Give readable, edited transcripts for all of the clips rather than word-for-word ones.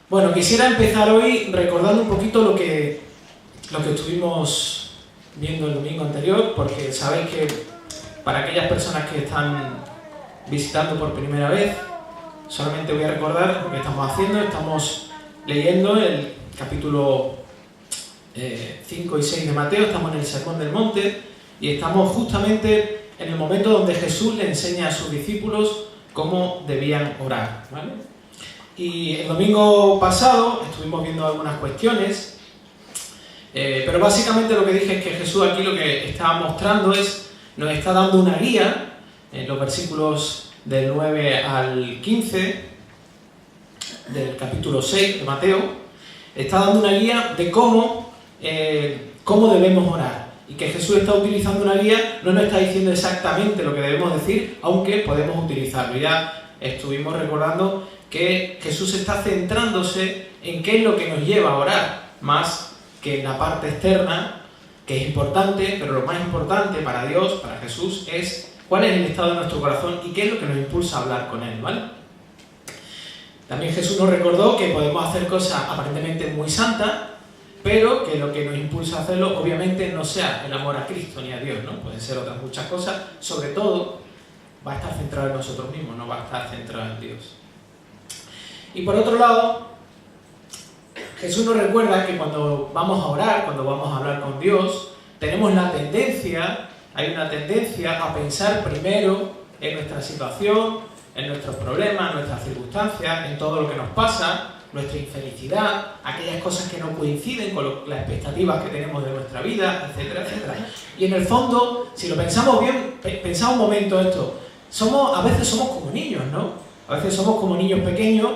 Bueno, quisiera empezar hoy recordando un poquito lo que estuvimos viendo el domingo anterior, porque sabéis que para aquellas personas que están visitando por primera vez, solamente voy a recordar lo que estamos haciendo. Estamos leyendo el capítulo 5 y 6 de Mateo, estamos en el Sermón del Monte y estamos justamente en el momento donde Jesús le enseña a sus discípulos cómo debían orar, ¿vale? Y el domingo pasado estuvimos viendo algunas cuestiones, pero básicamente lo que dije es que Jesús aquí lo que estaba mostrando nos está dando una guía en los versículos del 9 al 15 del capítulo 6 de Mateo. Está dando una guía de cómo debemos orar, y que Jesús está utilizando una guía, no nos está diciendo exactamente lo que debemos decir, aunque podemos utilizarlo. Ya estuvimos recordando que Jesús está centrándose en qué es lo que nos lleva a orar, más que en la parte externa, que es importante, pero lo más importante para Dios, para Jesús, es cuál es el estado de nuestro corazón y qué es lo que nos impulsa a hablar con Él, ¿vale? También Jesús nos recordó que podemos hacer cosas aparentemente muy santas, pero que lo que nos impulsa a hacerlo obviamente no sea el amor a Cristo ni a Dios, ¿no? Pueden ser otras muchas cosas, sobre todo va a estar centrado en nosotros mismos, no va a estar centrado en Dios. Y por otro lado, Jesús nos recuerda que cuando vamos a orar, cuando vamos a hablar con Dios, hay una tendencia a pensar primero en nuestra situación, en nuestros problemas, en nuestras circunstancias, en todo lo que nos pasa, nuestra infelicidad, aquellas cosas que no coinciden con las expectativas que tenemos de nuestra vida, etcétera, etcétera. Y en el fondo, si lo pensamos bien, pensad un momento esto, a veces somos como niños, ¿no? A veces somos como niños pequeños.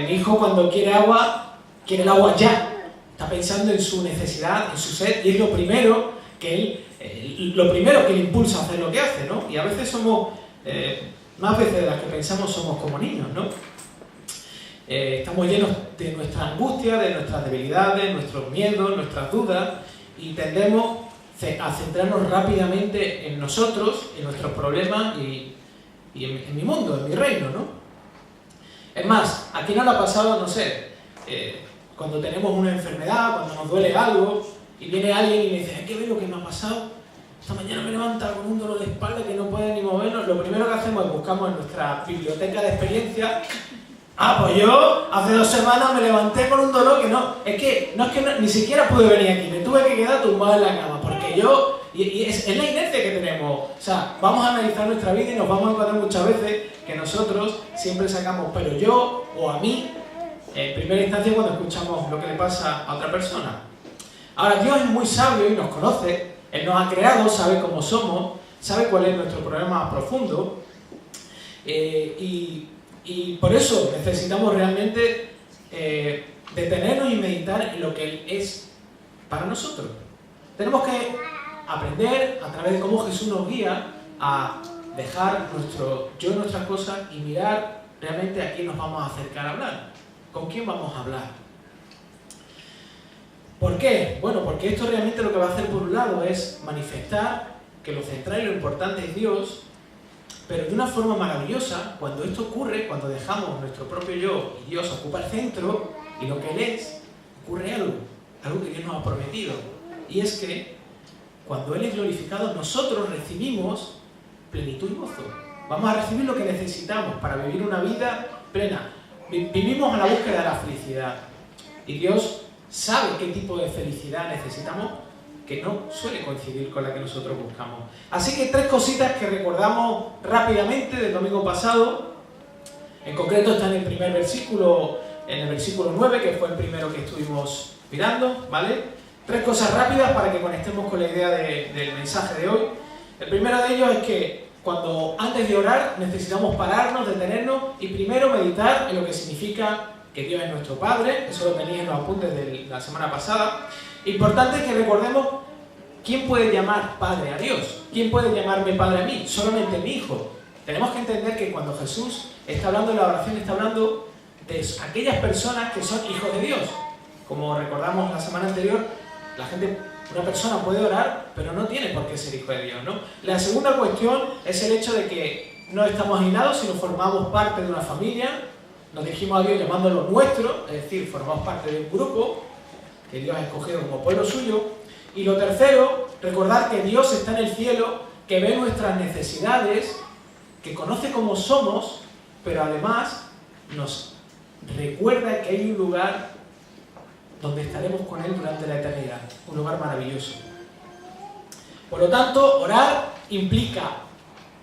Mi hijo cuando quiere agua, quiere el agua ya. Está pensando en su necesidad, en su sed, y es lo primero que le impulsa a hacer lo que hace, ¿no? Y a veces más veces de las que pensamos somos como niños, ¿no? Estamos llenos de nuestra angustia, de nuestras debilidades, nuestros miedos, nuestras dudas, y tendemos a centrarnos rápidamente en nosotros, en nuestros problemas y en mi mundo, en mi reino, ¿no? Es más, ¿a quién no le ha pasado, no sé, cuando tenemos una enfermedad, cuando nos duele algo, y viene alguien y me dice, ¿qué ve lo que me ha pasado? Esta mañana me levanta con un dolor de espalda que no puede ni movernos. Lo primero que hacemos es buscamos en nuestra biblioteca de experiencia. Pues yo hace 2 semanas me levanté con un dolor que ni siquiera pude venir aquí, me tuve que quedar tumbado en la cama, porque es la inercia que tenemos. O sea, vamos a analizar nuestra vida y nos vamos a encontrar muchas veces que nosotros siempre sacamos, pero yo o a mí, en primera instancia cuando escuchamos lo que le pasa a otra persona. Ahora, Dios es muy sabio y nos conoce, Él nos ha creado, sabe cómo somos, sabe cuál es nuestro problema más profundo, y por eso necesitamos realmente detenernos y meditar en lo que Él es para nosotros. Tenemos que aprender a través de cómo Jesús nos guía a dejar nuestras cosas y mirar realmente a quién nos vamos a acercar a hablar, con quién vamos a hablar. ¿Por qué? Bueno, porque esto realmente lo que va a hacer por un lado es manifestar que lo central y lo importante es Dios, pero de una forma maravillosa. Cuando esto ocurre, cuando dejamos nuestro propio yo y Dios ocupa el centro y lo que Él es, ocurre algo que Dios nos ha prometido, y es que cuando Él es glorificado, nosotros recibimos plenitud y gozo. Vamos a recibir lo que necesitamos para vivir una vida plena. Vivimos a la búsqueda de la felicidad, y Dios sabe qué tipo de felicidad necesitamos, que no suele coincidir con la que nosotros buscamos. Así que 3 cositas que recordamos rápidamente del domingo pasado. En concreto está en el primer versículo, en el versículo 9, que fue el primero que estuvimos mirando, ¿vale? 3 cosas rápidas para que conectemos con la idea del mensaje de hoy. El primero de ellos es que antes de orar necesitamos pararnos, detenernos y primero meditar en lo que significa que Dios es nuestro Padre. Eso lo tenéis en los apuntes de la semana pasada. Importante es que recordemos quién puede llamar Padre a Dios. ¿Quién puede llamarme Padre a mí? Solamente mi Hijo. Tenemos que entender que cuando Jesús está hablando en la oración, está hablando de aquellas personas que son hijos de Dios. Como recordamos la semana anterior, una persona puede orar, pero no tiene por qué ser hijo de Dios, ¿no? La segunda cuestión es el hecho de que no estamos aislados, sino formamos parte de una familia, nos dirigimos a Dios llamándolo nuestro, es decir, formamos parte de un grupo que Dios ha escogido como pueblo suyo. Y lo tercero, recordar que Dios está en el cielo, que ve nuestras necesidades, que conoce cómo somos, pero además nos recuerda que hay un lugar donde estaremos con Él durante la eternidad, un lugar maravilloso. Por lo tanto, orar implica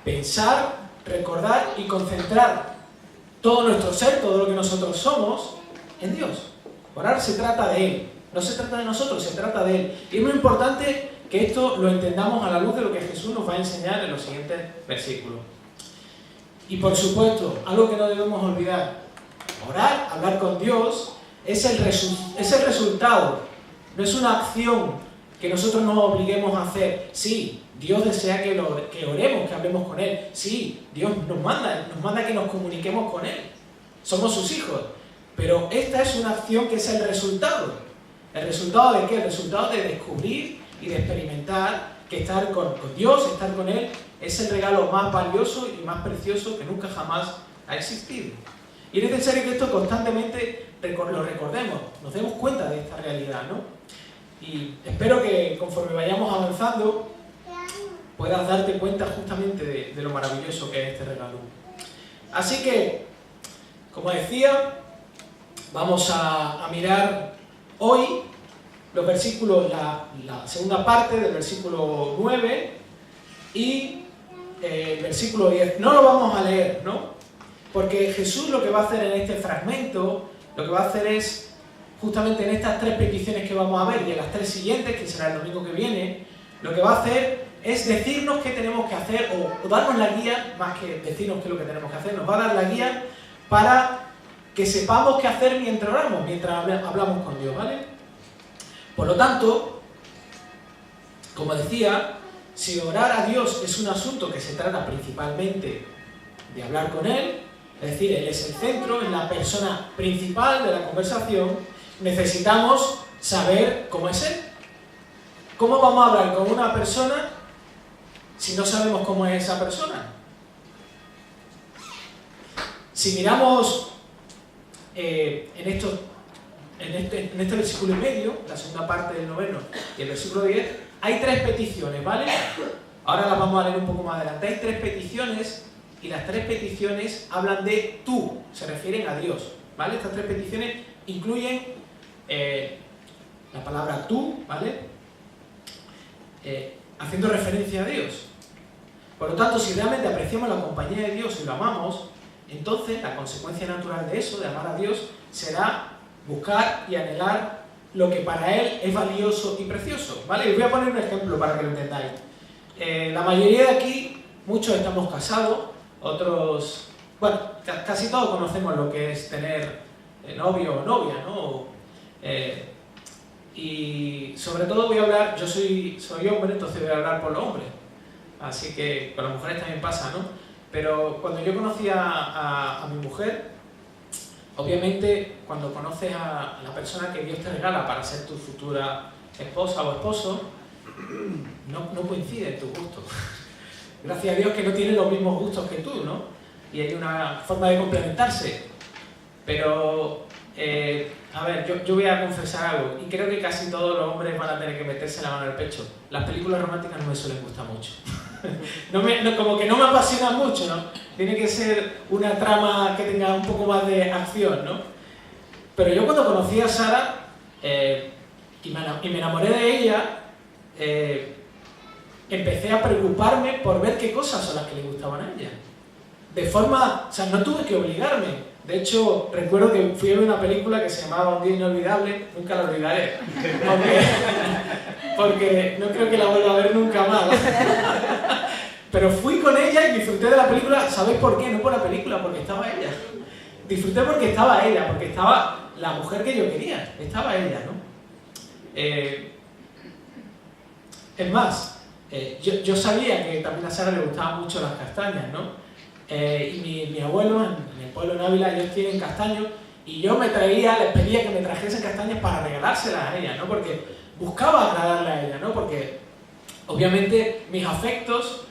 pensar, recordar y concentrar todo nuestro ser, todo lo que nosotros somos, en Dios. Orar se trata de Él, no se trata de nosotros, se trata de Él. Y es muy importante que esto lo entendamos a la luz de lo que Jesús nos va a enseñar en los siguientes versículos. Y por supuesto, algo que no debemos olvidar, orar, hablar con Dios, es el resultado, no es una acción que nosotros nos obliguemos a hacer. Sí, Dios desea que oremos, que hablemos con Él. Sí, Dios nos manda que nos comuniquemos con Él. Somos sus hijos. Pero esta es una acción que es el resultado. ¿El resultado de qué? El resultado de descubrir y de experimentar que estar con Dios, estar con Él, es el regalo más valioso y más precioso que nunca jamás ha existido. Y es necesario que esto constantemente lo recordemos, nos demos cuenta de esta realidad, ¿no? Y espero que conforme vayamos avanzando puedas darte cuenta justamente de lo maravilloso que es este regalo. Así que, como decía, vamos a mirar hoy los versículos, la segunda parte del versículo 9 y el versículo 10. No lo vamos a leer, ¿no? Porque Jesús lo que va a hacer en este fragmento, lo que va a hacer es, justamente en estas 3 peticiones que vamos a ver y en las 3 siguientes, que será el domingo que viene, lo que va a hacer es decirnos qué tenemos que hacer o darnos la guía, más que decirnos qué es lo que tenemos que hacer, nos va a dar la guía para que sepamos qué hacer mientras oramos, mientras hablamos con Dios, ¿vale? Por lo tanto, como decía, si orar a Dios es un asunto que se trata principalmente de hablar con Él, es decir, Él es el centro, es la persona principal de la conversación, necesitamos saber cómo es Él. ¿Cómo vamos a hablar con una persona si no sabemos cómo es esa persona? Si miramos en este versículo y medio, la segunda parte del noveno y el versículo 10, hay 3 peticiones, ¿vale? Ahora las vamos a leer un poco más adelante. Hay 3 peticiones y las 3 peticiones hablan de tú, se refieren a Dios, ¿vale? Estas 3 peticiones incluyen la palabra tú, ¿vale? Haciendo referencia a Dios. Por lo tanto, si realmente apreciamos la compañía de Dios y lo amamos, entonces la consecuencia natural de eso, de amar a Dios, será buscar y anhelar lo que para Él es valioso y precioso, ¿vale? Y os voy a poner un ejemplo para que lo entendáis. La mayoría de aquí, muchos estamos casados, otros, bueno, casi todos conocemos lo que es tener novio o novia, ¿no? Y sobre todo voy a hablar, yo soy hombre, entonces voy a hablar por los hombres, así que con las mujeres también pasa, ¿no? Pero cuando yo conocí a mi mujer, obviamente cuando conoces a la persona que Dios te regala para ser tu futura esposa o esposo, no coinciden tus gustos. Gracias a Dios que no tienen los mismos gustos que tú, ¿no? Y hay una forma de complementarse. Pero, a ver, yo voy a confesar algo, y creo que casi todos los hombres van a tener que meterse la mano en el pecho. Las películas románticas no me suelen gustar mucho. Como que no me apasionan mucho, ¿no? Tiene que ser una trama que tenga un poco más de acción, ¿no? Pero yo cuando conocí a Sara y me enamoré de ella, empecé a preocuparme por ver qué cosas son las que le gustaban a ella. De forma, o sea, no tuve que obligarme. De hecho, recuerdo que fui a ver una película que se llamaba Un día inolvidable, nunca la olvidaré, porque no creo que la vuelva a ver nunca más. Pero fui con ella y disfruté de la película. ¿Sabéis por qué? No por la película, porque estaba ella. Disfruté porque estaba ella, porque estaba la mujer que yo quería, estaba ella, ¿no? Es más, yo sabía que también a Sara le gustaban mucho las castañas, ¿no? Y mi abuelo, en el pueblo de Ávila, ellos tienen castaños, y yo les pedía que me trajesen castañas para regalárselas a ella, ¿no? Porque buscaba agradarle a ella, ¿no? Porque obviamente mis afectos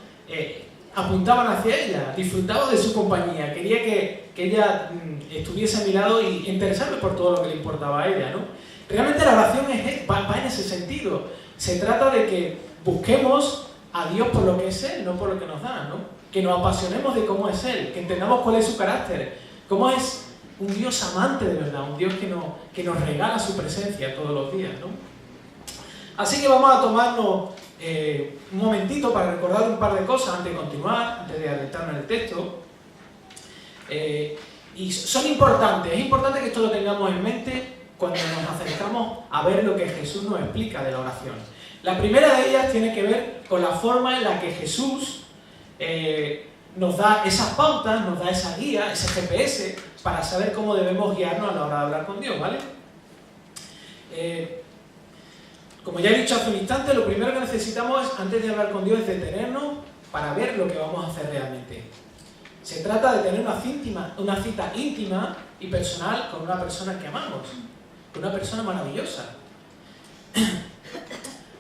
apuntaban hacia ella, disfrutaba de su compañía, quería que ella estuviese a mi lado y interesarme por todo lo que le importaba a ella, ¿no? Realmente la oración va en ese sentido. Se trata de que busquemos a Dios por lo que es Él, no por lo que nos da, ¿no? Que nos apasionemos de cómo es Él, que entendamos cuál es su carácter, cómo es un Dios amante de verdad, un Dios que nos regala su presencia todos los días, ¿no? Así que vamos a tomarnos un momentito para recordar un par de cosas antes de continuar, antes de adentrarnos en el texto. Y son importantes, es importante que esto lo tengamos en mente cuando nos acercamos a ver lo que Jesús nos explica de la oración. La primera de ellas tiene que ver con la forma en la que Jesús nos da esas pautas, nos da esa guía, ese GPS, para saber cómo debemos guiarnos a la hora de hablar con Dios, ¿vale? Como ya he dicho hace un instante, lo primero que necesitamos antes de hablar con Dios es detenernos para ver lo que vamos a hacer realmente. Se trata de tener una cita íntima y personal con una persona que amamos, con una persona maravillosa.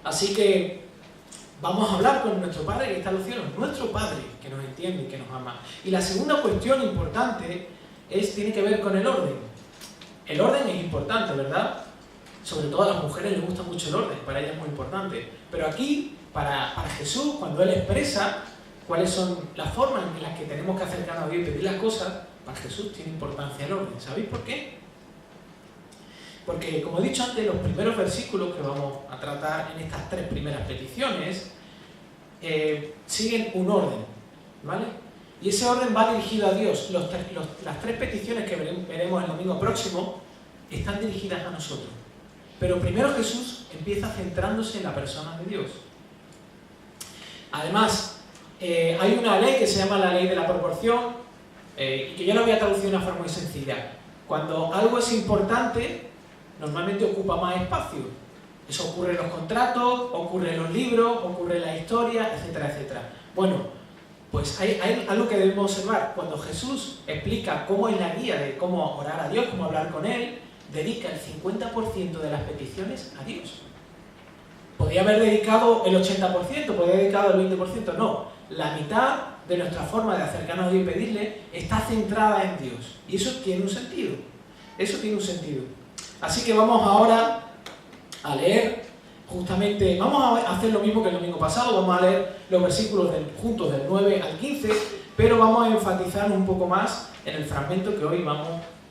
Así que vamos a hablar con nuestro Padre que está en los cielos, nuestro Padre que nos entiende y que nos ama. Y la segunda cuestión importante tiene que ver con el orden. El orden es importante, ¿verdad? Sobre todo a las mujeres les gusta mucho el orden, para ellas es muy importante. Pero aquí, para Jesús, cuando Él expresa cuáles son las formas en las que tenemos que acercarnos a Dios y pedir las cosas, para Jesús tiene importancia el orden. ¿Sabéis por qué? Porque, como he dicho antes, los primeros versículos que vamos a tratar en estas tres primeras peticiones siguen un orden, ¿vale? Y ese orden va dirigido a Dios. Las tres peticiones que veremos el domingo próximo están dirigidas a nosotros. Pero primero Jesús empieza centrándose en la persona de Dios. Además, hay una ley que se llama la ley de la proporción, y que yo la voy a traducir de una forma muy sencilla. Cuando algo es importante, normalmente ocupa más espacio. Eso ocurre en los contratos, ocurre en los libros, ocurre en la historia, etcétera, etcétera. Bueno, pues hay algo que debemos observar. Cuando Jesús explica cómo es la guía de cómo orar a Dios, cómo hablar con Él, dedica el 50% de las peticiones a Dios. Podría haber dedicado el 80%, podría haber dedicado el 20%, no. La mitad de nuestra forma de acercarnos a Dios y pedirle está centrada en Dios. Y eso tiene un sentido. Eso tiene un sentido. Así que vamos ahora a leer justamente, vamos a hacer lo mismo que el domingo pasado, vamos a leer los versículos juntos del 9 al 15, pero vamos a enfatizar un poco más en el fragmento que hoy vamos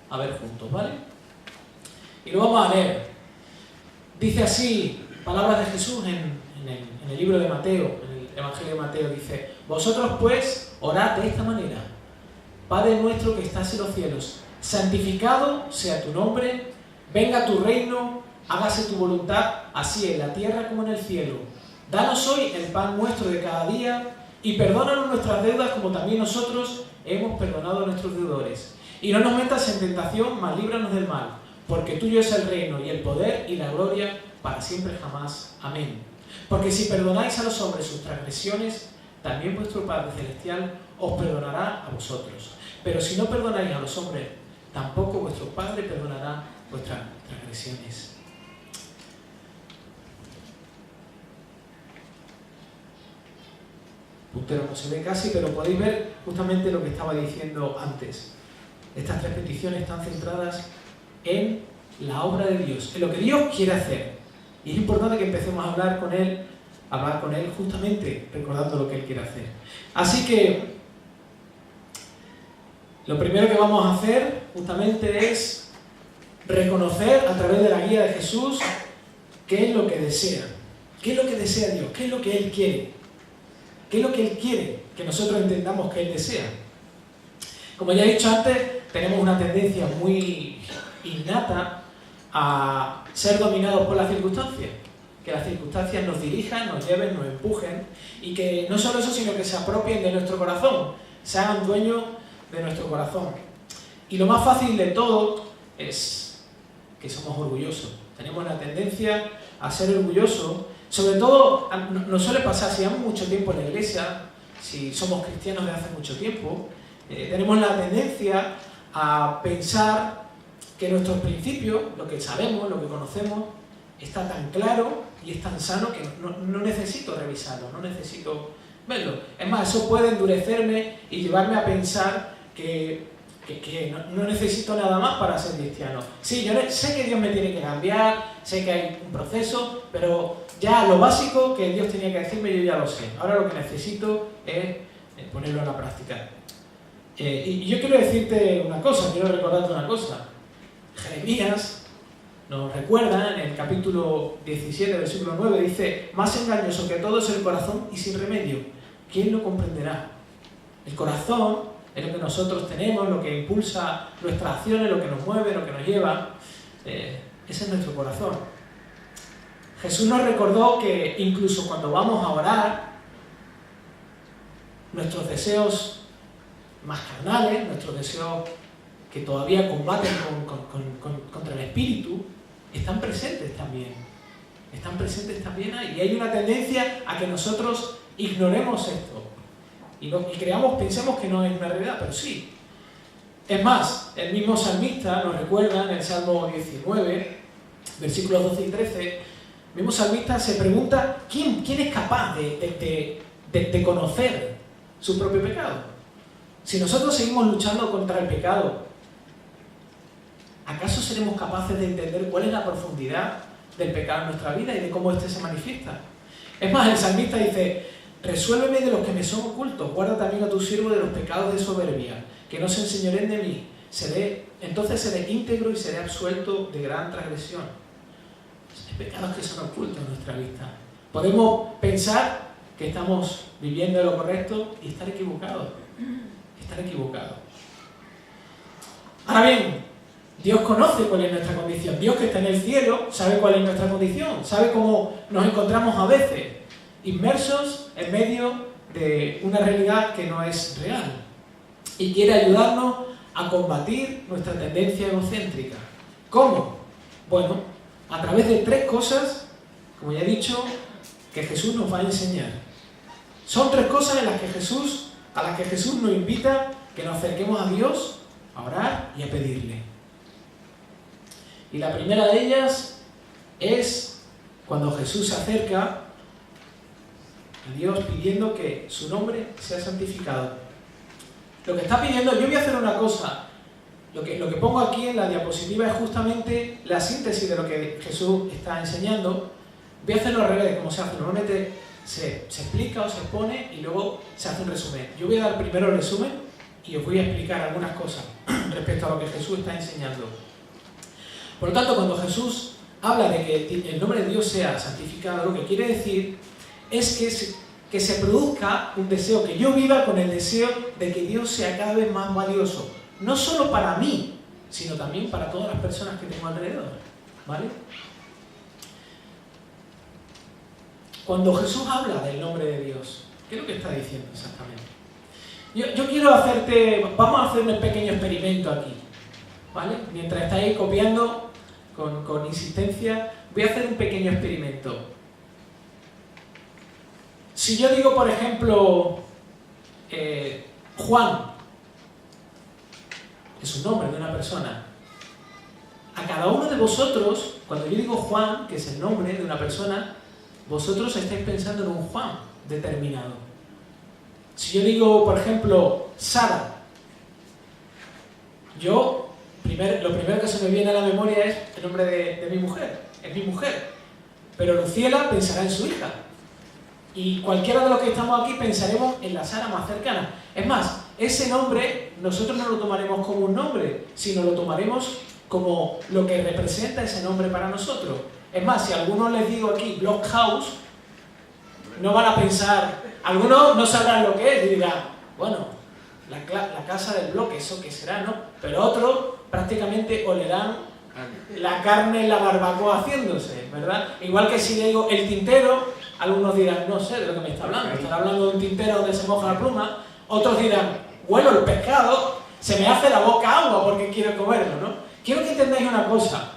a ver juntos, ¿vale? Y lo vamos a leer. Dice así, palabras de Jesús en el libro de Mateo, en el Evangelio de Mateo, dice: Vosotros pues orad de esta manera: Padre nuestro que estás en los cielos, santificado sea tu nombre, venga tu reino, hágase tu voluntad, así en la tierra como en el cielo. Danos hoy el pan nuestro de cada día, y perdónanos nuestras deudas como también nosotros hemos perdonado a nuestros deudores. Y no nos metas en tentación, mas líbranos del mal, porque tuyo es el reino y el poder y la gloria para siempre jamás. Amén. Porque si perdonáis a los hombres sus transgresiones, también vuestro Padre Celestial os perdonará a vosotros. Pero si no perdonáis a los hombres, tampoco vuestro Padre perdonará vuestras transgresiones. Puntero no se ve casi, pero podéis ver justamente lo que estaba diciendo antes. Estas tres peticiones están centradas en la obra de Dios, en lo que Dios quiere hacer. Y es importante que empecemos a hablar con Él justamente recordando lo que Él quiere hacer. Así que lo primero que vamos a hacer justamente es reconocer a través de la guía de Jesús qué es lo que desea. ¿Qué es lo que desea Dios? ¿Qué es lo que Él quiere? ¿Qué es lo que Él quiere que nosotros entendamos que Él desea? Como ya he dicho antes, tenemos una tendencia muy innata a ser dominados por las circunstancias. Que las circunstancias nos dirijan, nos lleven, nos empujen, y que no solo eso, sino que se apropien de nuestro corazón, se hagan dueños de nuestro corazón. Y lo más fácil de todo es que somos orgullosos. Tenemos la tendencia a ser orgullosos. Sobre todo, nos suele pasar si llevamos mucho tiempo en la iglesia, si somos cristianos de hace mucho tiempo, tenemos la tendencia a pensar que nuestros principios, lo que sabemos, lo que conocemos, está tan claro y es tan sano que no necesito revisarlo, no necesito verlo. Es más, eso puede endurecerme y llevarme a pensar que no necesito nada más para ser cristiano. Sí, yo sé que Dios me tiene que cambiar, sé que hay un proceso, pero ya lo básico que Dios tenía que decirme yo ya lo sé. Ahora lo que necesito es ponerlo en la práctica. Y yo quiero decirte una cosa, quiero recordarte una cosa. Jeremías nos recuerda en el capítulo 17, versículo 9, dice: más engañoso que todo es el corazón y sin remedio. ¿Quién lo comprenderá? El corazón es lo que nosotros tenemos, lo que impulsa nuestras acciones, lo que nos mueve, lo que nos lleva. Ese es nuestro corazón. Jesús nos recordó que incluso cuando vamos a orar, nuestros deseos más carnales, nuestros deseos que todavía combaten contra el espíritu, están presentes también. Están presentes también ahí. Y hay una tendencia a que nosotros ignoremos esto. Y pensemos que no es una realidad, pero sí. Es más, el mismo salmista nos recuerda en el Salmo 19, versículos 12 y 13, el mismo salmista se pregunta ¿quién es capaz de conocer su propio pecado? Si nosotros seguimos luchando contra el pecado, ¿acaso seremos capaces de entender cuál es la profundidad del pecado en nuestra vida y de cómo éste se manifiesta? Es más, el salmista dice: resuélveme de los que me son ocultos, guarda también a tu siervo de los pecados de soberbia, que no se enseñoren de mí. Entonces seré íntegro y seré absuelto de gran transgresión. Hay pecados que son ocultos en nuestra vista. Podemos pensar que estamos viviendo lo correcto y estar equivocados. Ahora bien, Dios conoce cuál es nuestra condición. Dios, que está en el cielo, sabe cuál es nuestra condición, sabe cómo nos encontramos a veces, inmersos en medio de una realidad que no es real. Y quiere ayudarnos a combatir nuestra tendencia egocéntrica. ¿Cómo? Bueno, a través de 3 cosas, como ya he dicho, que Jesús nos va a enseñar. Son 3 cosas a las que Jesús nos invita que nos acerquemos a Dios, a orar y a pedirle. Y la primera de ellas es cuando Jesús se acerca a Dios pidiendo que su nombre sea santificado. Lo que está pidiendo, yo voy a hacer una cosa, lo que pongo aquí en la diapositiva es justamente la síntesis de lo que Jesús está enseñando. Voy a hacerlo al revés, como se hace. Normalmente se explica o se expone y luego se hace un resumen. Yo voy a dar primero el resumen y os voy a explicar algunas cosas respecto a lo que Jesús está enseñando. Por lo tanto, cuando Jesús habla de que el nombre de Dios sea santificado, lo que quiere decir es que se produzca un deseo, que yo viva con el deseo de que Dios sea cada vez más valioso. No solo para mí, sino también para todas las personas que tengo alrededor. ¿Vale? Cuando Jesús habla del nombre de Dios, ¿qué es lo que está diciendo exactamente? Yo quiero vamos a hacer un pequeño experimento aquí, ¿vale? Mientras estáis copiando con insistencia, voy a hacer un pequeño experimento. Si yo digo, por ejemplo, Juan, es un nombre de una persona, a cada uno de vosotros, cuando yo digo Juan, que es el nombre de una persona, vosotros estáis pensando en un Juan determinado. Si yo digo, por ejemplo, Sara, lo primero que se me viene a la memoria es el nombre de mi mujer, es mi mujer. Pero Luciela pensará en su hija. Y cualquiera de los que estamos aquí pensaremos en la Sara más cercana. Es más, ese nombre nosotros no lo tomaremos como un nombre, sino lo tomaremos como lo que representa ese nombre para nosotros. Es más, si a algunos les digo aquí Blockhouse, no van a pensar, algunos no sabrán lo que es y dirán, bueno, la casa del bloque, eso qué será, ¿no? Pero otros prácticamente olerán la carne en la barbacoa haciéndose, ¿verdad? Igual que si digo el tintero, algunos dirán, no sé de lo que me está hablando, estará hablando de un tintero donde se moja la pluma, otros dirán, huelo el pescado, se me hace la boca agua porque quiero comerlo, ¿no? Quiero que entendáis una cosa.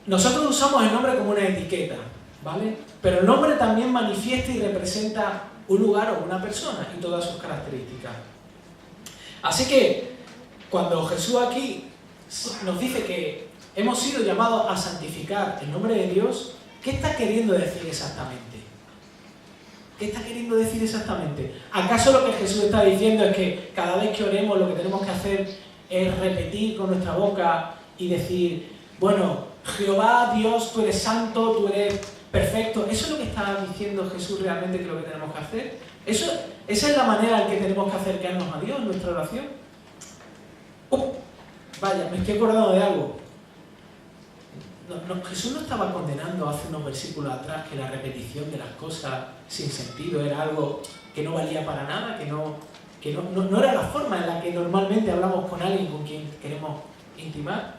Nosotros usamos el nombre como una etiqueta, ¿vale? Pero el nombre también manifiesta y representa un lugar o una persona y todas sus características. Así que, cuando Jesús aquí nos dice que hemos sido llamados a santificar el nombre de Dios, ¿qué está queriendo decir exactamente? ¿Qué está queriendo decir exactamente? ¿Acaso lo que Jesús está diciendo es que cada vez que oremos lo que tenemos que hacer es repetir con nuestra boca y decir, bueno, Jehová, Dios, tú eres santo, tú eres perfecto? ¿Eso es lo que está diciendo Jesús realmente que es lo que tenemos que hacer? ¿Esa es la manera en que tenemos que acercarnos a Dios en nuestra oración? Vaya, me estoy acordando de algo. Jesús no estaba condenando hace unos versículos atrás que la repetición de las cosas sin sentido era algo que no valía para nada, que no era la forma en la que normalmente hablamos con alguien con quien queremos intimar.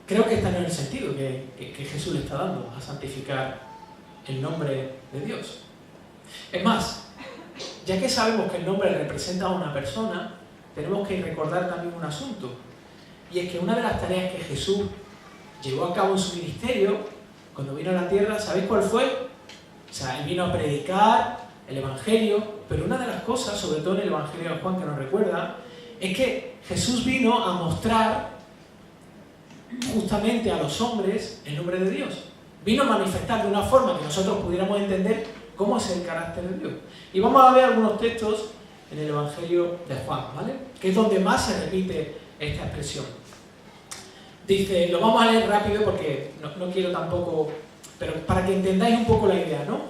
Creo que este no es el sentido que Jesús le está dando a santificar el nombre de Dios. Es más, ya que sabemos que el nombre representa a una persona, tenemos que recordar también un asunto. Y es que una de las tareas que Jesús llevó a cabo en su ministerio, cuando vino a la tierra, ¿sabéis cuál fue? O sea, Él vino a predicar el Evangelio, pero una de las cosas, sobre todo en el Evangelio de Juan que nos recuerda, es que Jesús vino a mostrar justamente a los hombres el nombre de Dios. Vino a manifestar de una forma que nosotros pudiéramos entender cómo es el carácter de Dios. Y vamos a ver algunos textos en el Evangelio de Juan, ¿vale? Que es donde más se repite esta expresión. Dice, lo vamos a leer rápido porque no quiero tampoco, pero para que entendáis un poco la idea, ¿no?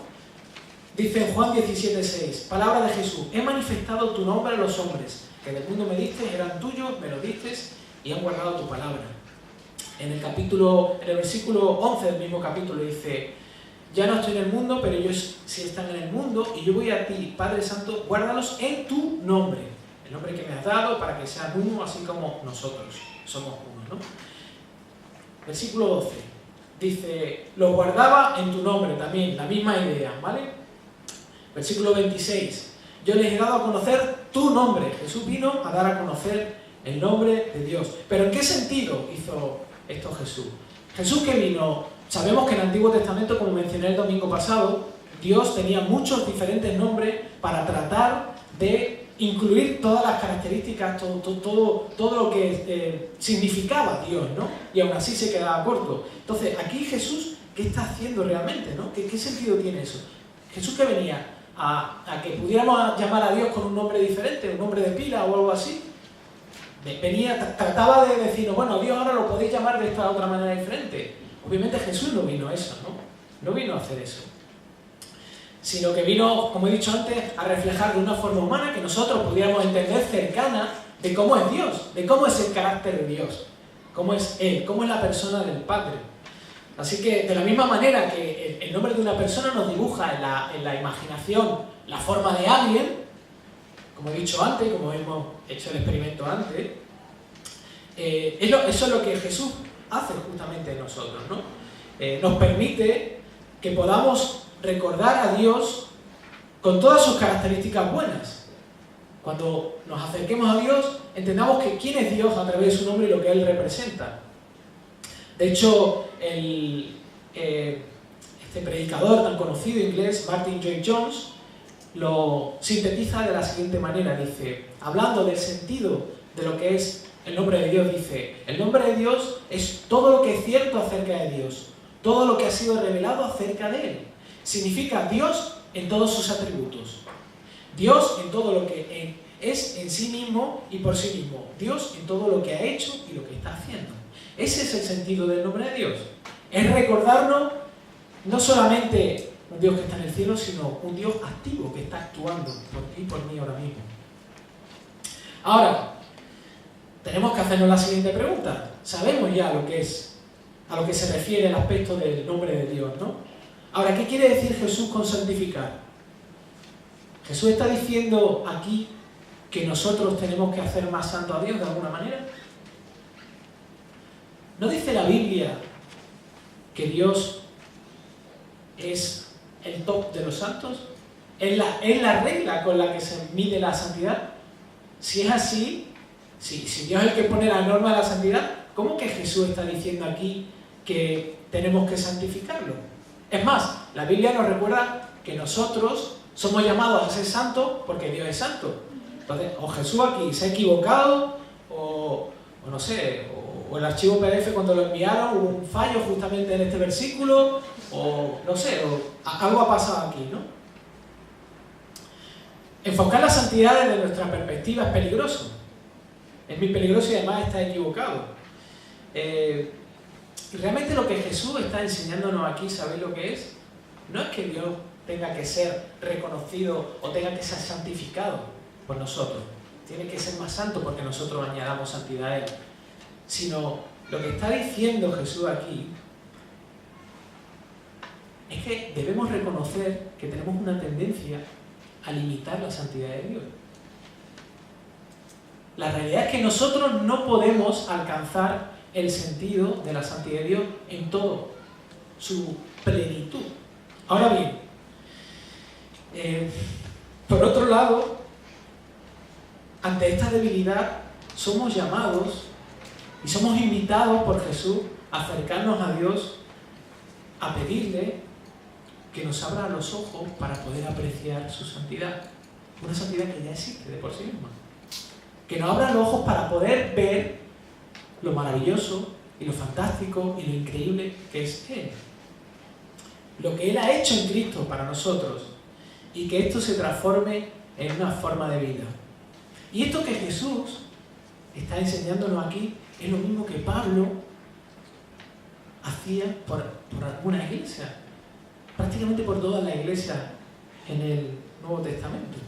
Dice en Juan 17:6, palabra de Jesús, he manifestado tu nombre a los hombres, que del mundo me diste, eran tuyos, me lo diste y han guardado tu palabra. En el versículo 11 del mismo capítulo dice, ya no estoy en el mundo, pero ellos sí están en el mundo, y yo voy a ti, Padre Santo, guárdalos en tu nombre, el nombre que me has dado, para que sean uno, así como nosotros somos uno, ¿no? Versículo 12, dice, los guardaba en tu nombre también, la misma idea, ¿vale? Versículo 26, yo les he dado a conocer tu nombre. Jesús vino a dar a conocer el nombre de Dios. ¿Pero en qué sentido hizo esto Jesús? Jesús que vino... Sabemos que en el Antiguo Testamento, como mencioné el domingo pasado, Dios tenía muchos diferentes nombres para tratar de incluir todas las características, todo lo que significaba Dios, ¿no? Y aún así se quedaba corto. Entonces, aquí Jesús, ¿qué está haciendo realmente, no? ¿Qué sentido tiene eso? Jesús que venía a que pudiéramos llamar a Dios con un nombre diferente, un nombre de pila o algo así. Trataba de decirnos, bueno, Dios ahora lo podéis llamar de esta otra manera diferente. Obviamente Jesús no vino a eso, ¿no? No vino a hacer eso. Sino que vino, como he dicho antes, a reflejar de una forma humana que nosotros pudiéramos entender cercana de cómo es Dios, de cómo es el carácter de Dios, cómo es Él, cómo es la persona del Padre. Así que, de la misma manera que el nombre de una persona nos dibuja en la imaginación la forma de alguien, como he dicho antes, como hemos hecho el experimento antes, eso es lo que Jesús hace justamente en nosotros, ¿no? Nos permite que podamos recordar a Dios con todas sus características buenas. Cuando nos acerquemos a Dios, entendamos que quién es Dios a través de su nombre y lo que Él representa. De hecho, este predicador tan conocido inglés, Martin Lloyd-Jones, lo sintetiza de la siguiente manera. Dice, hablando del sentido de lo que es el nombre de Dios, dice, el nombre de Dios es todo lo que es cierto acerca de Dios, todo lo que ha sido revelado acerca de Él. Significa Dios en todos sus atributos, Dios en todo lo que es en sí mismo y por sí mismo, Dios en todo lo que ha hecho y lo que está haciendo. Ese es el sentido del nombre de Dios. Es recordarnos no solamente un Dios que está en el cielo, sino un Dios activo que está actuando por ti y por mí ahora mismo. Ahora, tenemos que hacernos la siguiente pregunta. Sabemos ya a lo que se refiere el aspecto del nombre de Dios, ¿no? Ahora, ¿qué quiere decir Jesús con santificar? Jesús está diciendo aquí que nosotros tenemos que hacer más santo a Dios de alguna manera. ¿No dice la Biblia que Dios es el top de los santos? ¿Es la regla con la que se mide la santidad? Si es así, si Dios es el que pone la norma de la santidad, ¿cómo que Jesús está diciendo aquí que tenemos que santificarlo? Es más, la Biblia nos recuerda que nosotros somos llamados a ser santos porque Dios es santo. Entonces, o Jesús aquí se ha equivocado, o no sé, o el archivo PDF cuando lo enviaron hubo un fallo justamente en este versículo, o no sé, algo ha pasado aquí, ¿no? Enfocar la santidad desde nuestra perspectiva es peligroso. Es muy peligroso y además está equivocado. Realmente lo que Jesús está enseñándonos aquí, ¿sabéis lo que es? No es que Dios tenga que ser reconocido o tenga que ser santificado por nosotros. Tiene que ser más santo porque nosotros añadamos santidad a Él. Sino lo que está diciendo Jesús aquí es que debemos reconocer que tenemos una tendencia a limitar la santidad de Dios. La realidad es que nosotros no podemos alcanzar el sentido de la santidad de Dios en todo su plenitud. Ahora bien, por otro lado, ante esta debilidad somos llamados y somos invitados por Jesús a acercarnos a Dios, a pedirle que nos abra los ojos para poder apreciar su santidad. Una santidad que ya existe de por sí misma. Que nos abra los ojos para poder ver lo maravilloso y lo fantástico y lo increíble que es Él. Lo que Él ha hecho en Cristo para nosotros y que esto se transforme en una forma de vida. Y esto que Jesús está enseñándonos aquí es lo mismo que Pablo hacía por alguna iglesia, prácticamente por toda la iglesia en el Nuevo Testamento.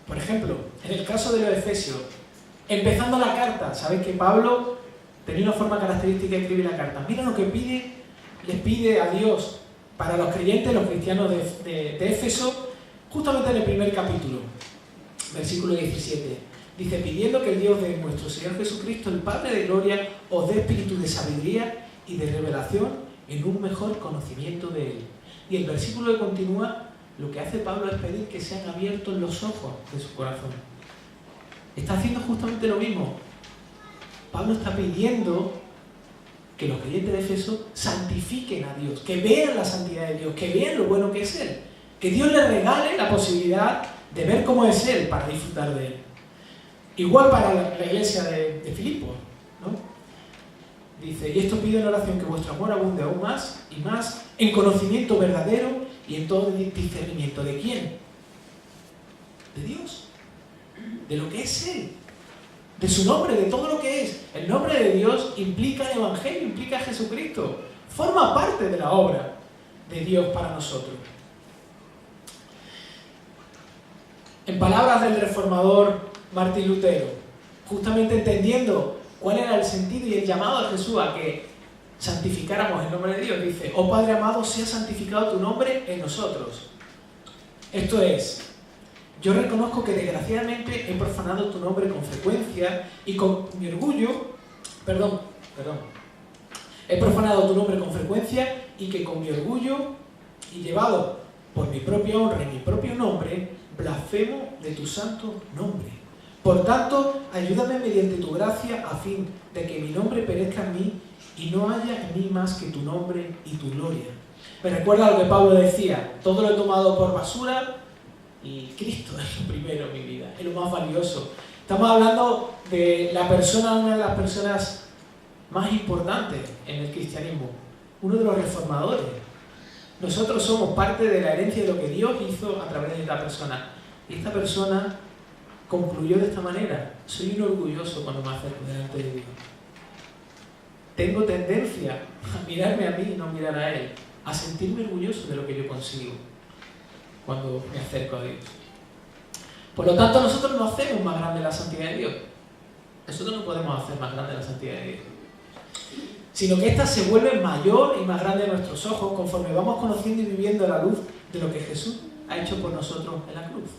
Por ejemplo, en el caso de los Efesios, empezando la carta, sabéis que Pablo tenía una forma característica de escribir la carta. Mira lo que les pide a Dios para los creyentes, los cristianos de Éfeso, justamente en el primer capítulo, versículo 17. Dice, pidiendo que el Dios de nuestro Señor Jesucristo, el Padre de gloria, os dé espíritu de sabiduría y de revelación en un mejor conocimiento de Él. Y el versículo que continúa, lo que hace Pablo es pedir que sean abiertos los ojos de su corazón. Está haciendo justamente lo mismo. Pablo está pidiendo que los creyentes de Éfeso santifiquen a Dios, que vean la santidad de Dios, que vean lo bueno que es Él. Que Dios les regale la posibilidad de ver cómo es Él para disfrutar de Él. Igual para la iglesia de Filipos, ¿no? Dice, y esto pido en oración que vuestro amor abunde aún más y más en conocimiento verdadero y en todo discernimiento. ¿De quién? De Dios. De lo que es Él. De su nombre, de todo lo que es. El nombre de Dios implica el Evangelio, implica a Jesucristo. Forma parte de la obra de Dios para nosotros. En palabras del reformador Martín Lutero, justamente entendiendo cuál era el sentido y el llamado de Jesús a que santificáramos el nombre de Dios, dice, oh Padre amado, sea santificado tu nombre en nosotros. Esto es, yo reconozco que desgraciadamente he profanado tu nombre con frecuencia y con mi orgullo, he profanado tu nombre con frecuencia y que con mi orgullo y llevado por mi propia honra y mi propio nombre, blasfemo de tu santo nombre. Por tanto, ayúdame mediante tu gracia a fin de que mi nombre perezca en mí y no haya en mí más que tu nombre y tu gloria. Me recuerda lo que Pablo decía, todo lo he tomado por basura y Cristo es lo primero en mi vida, es lo más valioso. Estamos hablando de la persona, una de las personas más importantes en el cristianismo, uno de los reformadores. Nosotros somos parte de la herencia de lo que Dios hizo a través de esta persona. Y esta persona concluyó de esta manera, soy un orgulloso cuando me acerco delante de Dios. Tengo tendencia a mirarme a mí y no mirar a Él, a sentirme orgulloso de lo que yo consigo cuando me acerco a Dios. Por lo tanto, nosotros no hacemos más grande la santidad de Dios. Nosotros no podemos hacer más grande la santidad de Dios. Sino que ésta se vuelve mayor y más grande en nuestros ojos conforme vamos conociendo y viviendo a la luz de lo que Jesús ha hecho por nosotros en la cruz.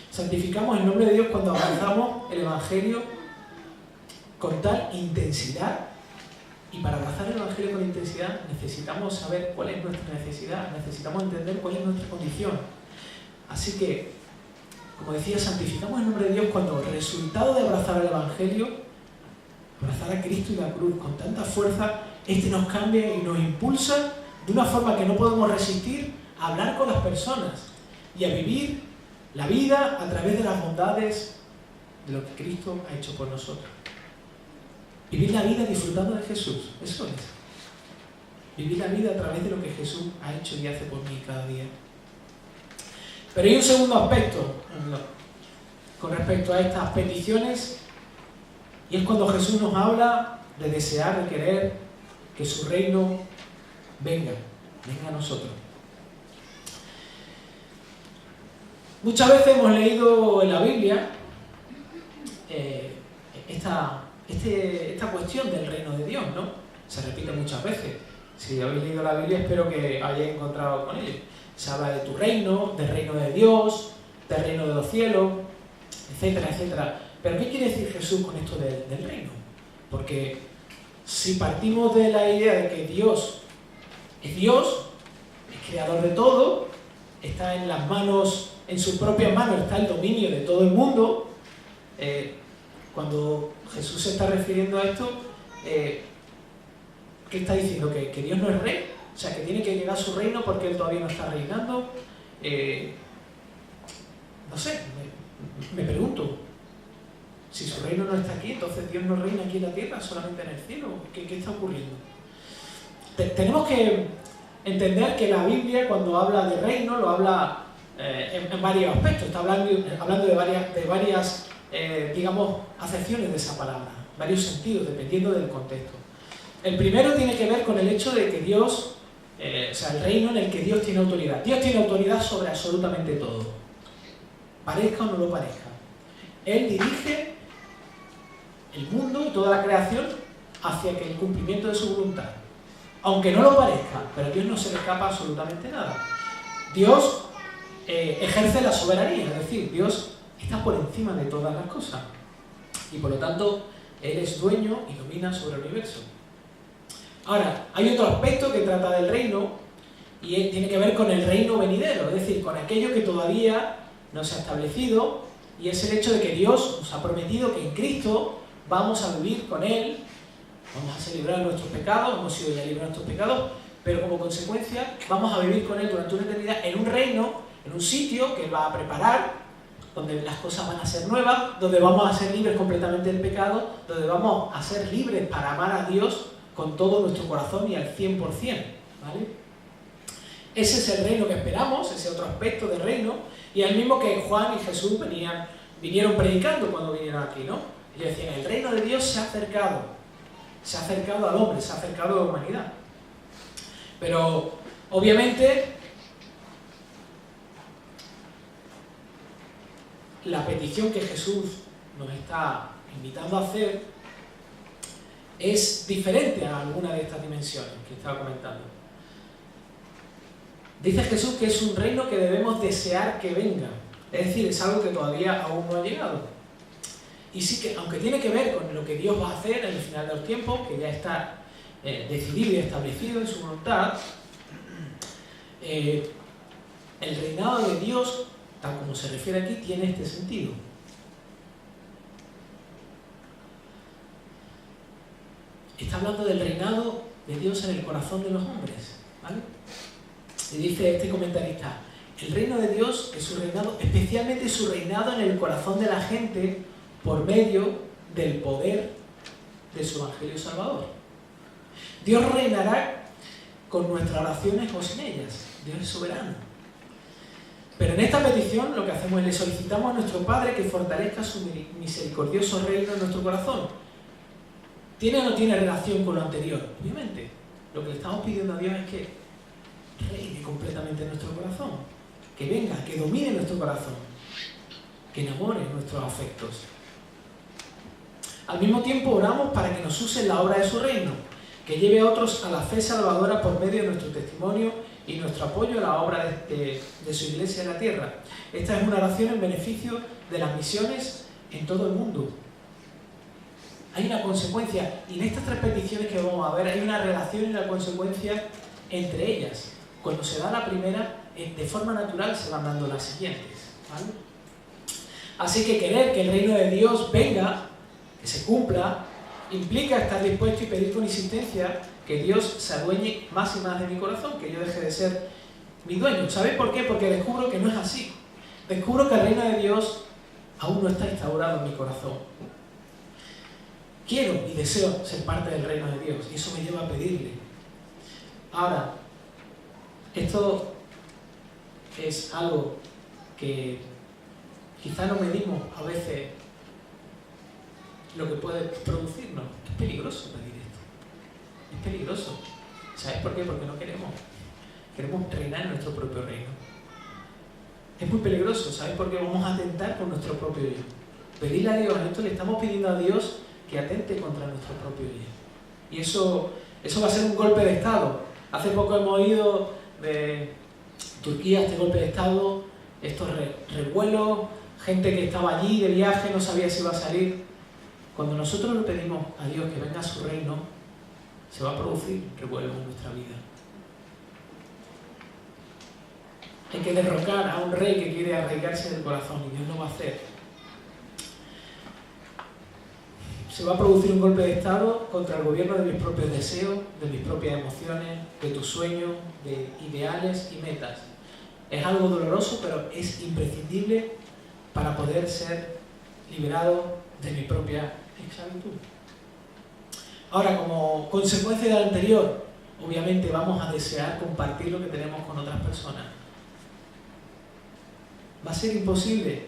Santificamos el nombre de Dios cuando abrazamos el Evangelio con tal intensidad. Y para abrazar el Evangelio con intensidad necesitamos saber cuál es nuestra necesidad, necesitamos entender cuál es nuestra condición. Así que, como decía, santificamos el nombre de Dios cuando el resultado de abrazar el Evangelio, abrazar a Cristo y la cruz con tanta fuerza, nos cambia y nos impulsa de una forma que no podemos resistir a hablar con las personas y a vivir la vida a través de las bondades de lo que Cristo ha hecho por nosotros. Vivir la vida disfrutando de Jesús, eso es. Vivir la vida a través de lo que Jesús ha hecho y hace por mí cada día. Pero hay un segundo aspecto con respecto a estas peticiones, y es cuando Jesús nos habla de desear, de querer que su reino venga a nosotros. Muchas veces hemos leído en la Biblia esta cuestión del reino de Dios, ¿no? Se repite muchas veces. Si habéis leído la Biblia, espero que hayáis encontrado con ello. Se habla de tu reino, del reino de Dios, del reino de los cielos, etcétera, etcétera. Pero ¿qué quiere decir Jesús con esto del reino? Porque si partimos de la idea de que Dios, es creador de todo, está en las manos, en sus propias manos está el dominio de todo el mundo, cuando Jesús se está refiriendo a esto, ¿qué está diciendo? ¿Que Dios no es rey? O sea, que tiene que llegar a su reino porque Él todavía no está reinando. No sé, me pregunto. Si su reino no está aquí, entonces Dios no reina aquí en la tierra, solamente en el cielo. ¿Qué está ocurriendo? Tenemos que entender que la Biblia, cuando habla de reino, lo habla en varios aspectos. Está hablando de varias digamos, acepciones de esa palabra, varios sentidos, dependiendo del contexto. El primero tiene que ver con el hecho de que Dios, o sea, el reino en el que Dios tiene autoridad. Dios tiene autoridad sobre absolutamente todo, parezca o no lo parezca. Él dirige el mundo y toda la creación hacia el cumplimiento de su voluntad. Aunque no lo parezca, pero a Dios no se le escapa absolutamente nada. Dios ejerce la soberanía, es decir, Dios está por encima de todas las cosas. Y por lo tanto, Él es dueño y domina sobre el universo. Ahora, hay otro aspecto que trata del reino y tiene que ver con el reino venidero, es decir, con aquello que todavía no se ha establecido, y es el hecho de que Dios nos ha prometido que en Cristo vamos a vivir con Él, vamos a ser librados de nuestros pecados, hemos sido ya librados de nuestros pecados, pero como consecuencia vamos a vivir con Él durante una eternidad en un reino, en un sitio que Él va a preparar, donde las cosas van a ser nuevas, donde vamos a ser libres completamente del pecado, donde vamos a ser libres para amar a Dios con todo nuestro corazón y al 100%, ¿vale? Ese es el reino que esperamos, ese otro aspecto del reino, y el mismo que Juan y Jesús vinieron predicando cuando vinieron aquí, ¿no? Ellos decían, el reino de Dios se ha acercado al hombre, se ha acercado a la humanidad. Pero, obviamente, la petición que Jesús nos está invitando a hacer es diferente a alguna de estas dimensiones que estaba comentando. Dice Jesús que es un reino que debemos desear que venga, es decir, es algo que todavía aún no ha llegado. Y sí que, aunque tiene que ver con lo que Dios va a hacer en el final de los tiempos, que ya está decidido y establecido en su voluntad, el reinado de Dios, tal como se refiere aquí, tiene este sentido. Está hablando del reinado de Dios en el corazón de los hombres, ¿vale? Y dice este comentarista, el reino de Dios es su reinado, especialmente su reinado en el corazón de la gente por medio del poder de su evangelio salvador. Dios reinará con nuestras oraciones o sin ellas. Dios es soberano. Pero en esta petición lo que hacemos es le solicitamos a nuestro Padre que fortalezca su misericordioso reino en nuestro corazón. ¿Tiene o no tiene relación con lo anterior? Obviamente. Lo que le estamos pidiendo a Dios es que reine completamente en nuestro corazón. Que venga, que domine nuestro corazón. Que enamore nuestros afectos. Al mismo tiempo oramos para que nos use en la obra de su reino, que lleve a otros a la fe salvadora por medio de nuestro testimonio y nuestro apoyo a la obra de su iglesia en la tierra. Esta es una oración en beneficio de las misiones en todo el mundo. Hay una consecuencia, y en estas tres peticiones que vamos a ver, hay una relación y una consecuencia entre ellas. Cuando se da la primera, de forma natural se van dando las siguientes, ¿vale? Así que querer que el reino de Dios venga, que se cumpla, implica estar dispuesto y pedir con insistencia que Dios se adueñe más y más de mi corazón, que yo deje de ser mi dueño. ¿Sabéis por qué? Porque descubro que no es así. Descubro que el reino de Dios aún no está instaurado en mi corazón. Quiero y deseo ser parte del reino de Dios, y eso me lleva a pedirle. Ahora, esto es algo que quizá no medimos a veces lo que puede producirnos. Es peligroso pedir esto. Es peligroso. ¿Sabes por qué? Porque no queremos reinar en nuestro propio reino. Es muy peligroso. ¿Sabes por qué? Vamos a atentar con nuestro propio yo. Pedirle a Dios, esto le estamos pidiendo a Dios que atente contra nuestro propio yo. Y eso va a ser un golpe de Estado. Hace poco hemos oído de Turquía este golpe de Estado, estos revuelos, gente que estaba allí de viaje, no sabía si iba a salir. Cuando nosotros le pedimos a Dios que venga a su reino, se va a producir revuelo en nuestra vida. Hay que derrocar a un rey que quiere arraigarse del corazón, y Dios lo va a hacer. Se va a producir un golpe de Estado contra el gobierno de mis propios deseos, de mis propias emociones, de tus sueños, de ideales y metas. Es algo doloroso, pero es imprescindible para poder ser liberado de mi propia esclavitud. Ahora, como consecuencia de lo anterior, obviamente vamos a desear compartir lo que tenemos con otras personas. Va a ser imposible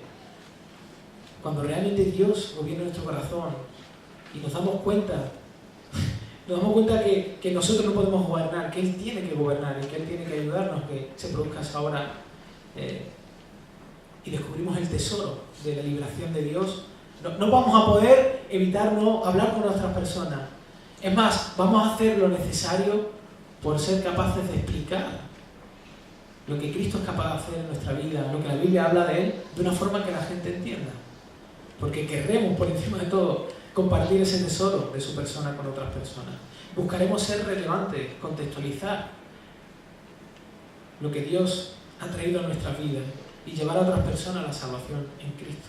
cuando realmente Dios gobierna nuestro corazón y nos damos cuenta que nosotros no podemos gobernar, que Él tiene que gobernar y que Él tiene que ayudarnos que se produzca esa hora y descubrimos el tesoro de la liberación de Dios. No vamos a poder evitar no hablar con otras personas. Es más, vamos a hacer lo necesario por ser capaces de explicar lo que Cristo es capaz de hacer en nuestra vida, lo que la Biblia habla de Él, de una forma que la gente entienda. Porque querremos, por encima de todo, compartir ese tesoro de su persona con otras personas. Buscaremos ser relevantes, contextualizar lo que Dios ha traído a nuestras vidas y llevar a otras personas a la salvación en Cristo.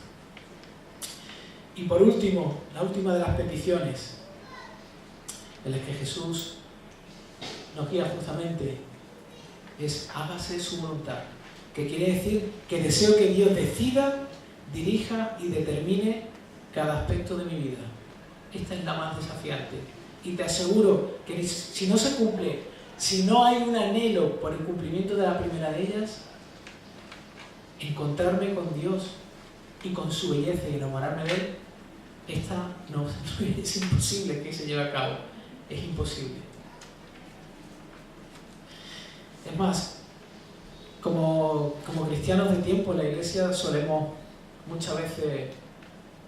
Y por último, la última de las peticiones en las que Jesús nos guía justamente es hágase su voluntad, que quiere decir que deseo que Dios decida, dirija y determine cada aspecto de mi vida. Esta es la más desafiante y te aseguro que si no se cumple, si no hay un anhelo por el cumplimiento de la primera de ellas, encontrarme con Dios y con su belleza y enamorarme de Él, esta no es imposible que se lleve a cabo, es imposible. Es más, como cristianos de tiempo en la iglesia solemos muchas veces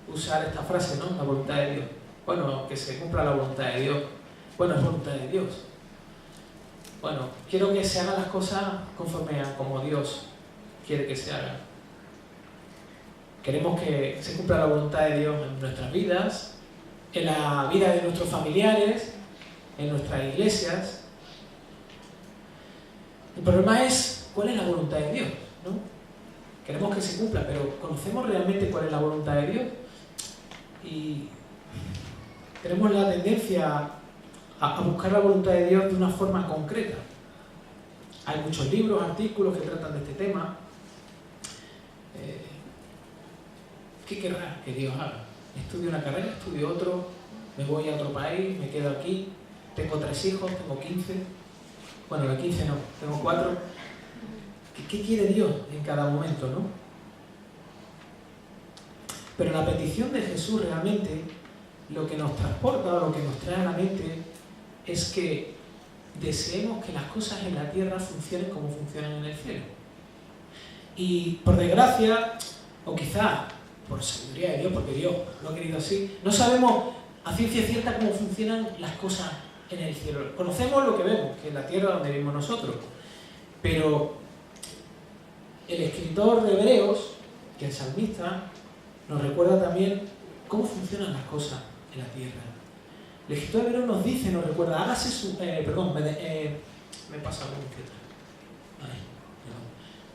usar esta frase, ¿no? La voluntad de Dios. Bueno, que se cumpla la voluntad de Dios. Bueno, es voluntad de Dios. Bueno, quiero que se hagan las cosas conforme a como Dios quiere que se hagan. Queremos que se cumpla la voluntad de Dios en nuestras vidas, en la vida de nuestros familiares, en nuestras iglesias. El problema es cuál es la voluntad de Dios, ¿no? Queremos que se cumpla, pero ¿conocemos realmente cuál es la voluntad de Dios? Y tenemos la tendencia a buscar la voluntad de Dios de una forma concreta. Hay muchos libros, artículos que tratan de este tema. ¿Qué querrá que Dios haga? Estudio una carrera, estudio otro, me voy a otro país, me quedo aquí, tengo 3 hijos, tengo 15. Bueno, de 15 no, tengo 4. ¿Qué quiere Dios en cada momento, no? Pero la petición de Jesús realmente, lo que nos transporta o lo que nos trae a la mente es que deseemos que las cosas en la tierra funcionen como funcionan en el cielo. Y por desgracia, o quizá por sabiduría de Dios, porque Dios lo ha querido así, no sabemos a ciencia cierta cómo funcionan las cosas en el cielo. Conocemos lo que vemos, que es la tierra donde vivimos nosotros, pero el escritor de Hebreos, que es salmista, nos recuerda también cómo funcionan las cosas en la tierra. El escritor de Hebreos nos dice, nos recuerda, hágase su... me pasa algo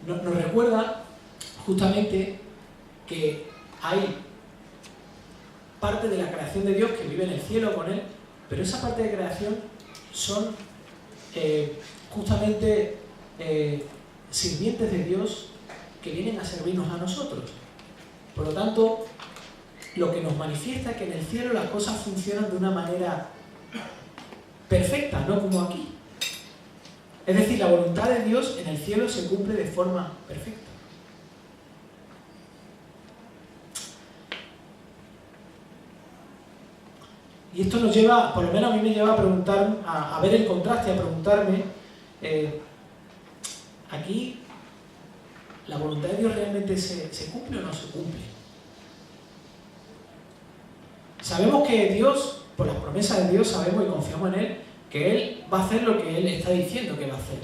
muy Nos recuerda justamente que hay parte de la creación de Dios que vive en el cielo con Él, pero esa parte de creación son justamente sirvientes de Dios que vienen a servirnos a nosotros. Por lo tanto, lo que nos manifiesta es que en el cielo las cosas funcionan de una manera perfecta, no como aquí. Es decir, la voluntad de Dios en el cielo se cumple de forma perfecta. Y esto nos lleva, por lo menos a mí me lleva a preguntar, a ver el contraste, a preguntarme, aquí, ¿la voluntad de Dios realmente se cumple o no se cumple? Sabemos que Dios, por las promesas de Dios, sabemos y confiamos en Él, que Él va a hacer lo que Él está diciendo que va a hacer.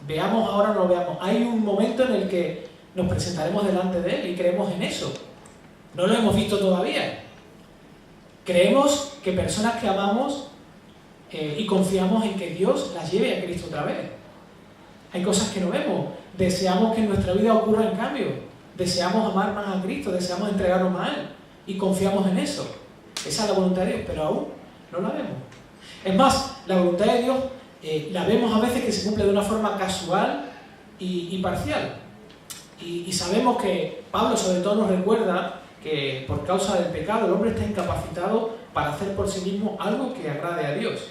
Veamos ahora o no lo veamos. Hay un momento en el que nos presentaremos delante de Él y creemos en eso. No lo hemos visto todavía. Creemos que personas que amamos y confiamos en que Dios las lleve a Cristo otra vez. Hay cosas que no vemos. Deseamos que en nuestra vida ocurra el cambio. Deseamos amar más a Cristo, deseamos entregarnos más a Él. Y confiamos en eso. Esa es la voluntad de Dios, pero aún no la vemos. Es más, la voluntad de Dios la vemos a veces que se cumple de una forma casual y parcial. Y sabemos que Pablo sobre todo nos recuerda que por causa del pecado el hombre está incapacitado para hacer por sí mismo algo que agrade a Dios.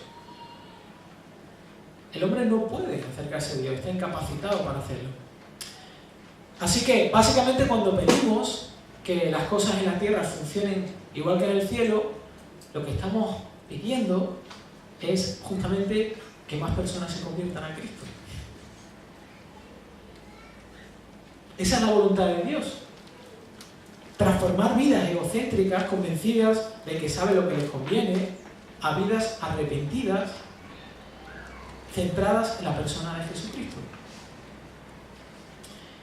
El hombre no puede acercarse a Dios, está incapacitado para hacerlo. Así que, básicamente, cuando pedimos que las cosas en la tierra funcionen igual que en el cielo, lo que estamos pidiendo es justamente que más personas se conviertan a Cristo. Esa es la voluntad de Dios. Transformar vidas egocéntricas, convencidas de que sabe lo que les conviene, a vidas arrepentidas, centradas en la persona de Jesucristo.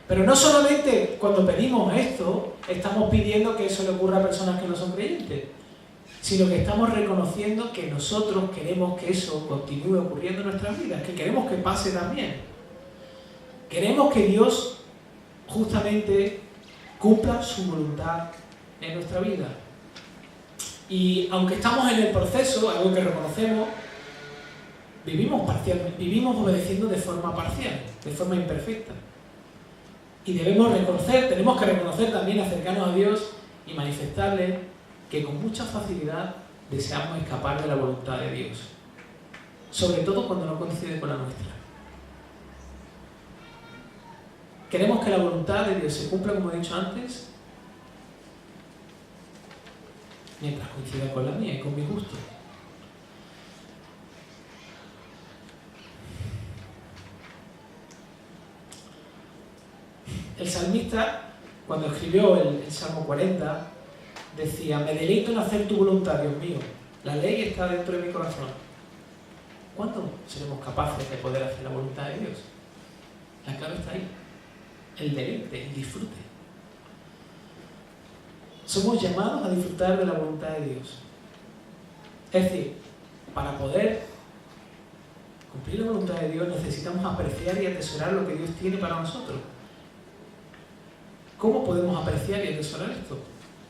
Pero no solamente cuando pedimos esto, estamos pidiendo que eso le ocurra a personas que no son creyentes, sino que estamos reconociendo que nosotros queremos que eso continúe ocurriendo en nuestras vidas, que queremos que pase también. Queremos que Dios justamente cumpla su voluntad en nuestra vida. Y aunque estamos en el proceso, algo que reconocemos, vivimos obedeciendo de forma parcial, de forma imperfecta. Y tenemos que reconocer también, acercarnos a Dios y manifestarle que con mucha facilidad deseamos escapar de la voluntad de Dios. Sobre todo cuando no coincide con la nuestra. Queremos que la voluntad de Dios se cumpla, como he dicho antes, mientras coincida con la mía y con mi gusto. El salmista, cuando escribió el Salmo 40, decía: me deleito en hacer tu voluntad, Dios mío. La ley está dentro de mi corazón. ¿Cuándo seremos capaces de poder hacer la voluntad de Dios? La clave está ahí. El deleite, el disfrute. Somos llamados a disfrutar de la voluntad de Dios. Es decir, para poder cumplir la voluntad de Dios necesitamos apreciar y atesorar lo que Dios tiene para nosotros. ¿Cómo podemos apreciar y atesorar esto?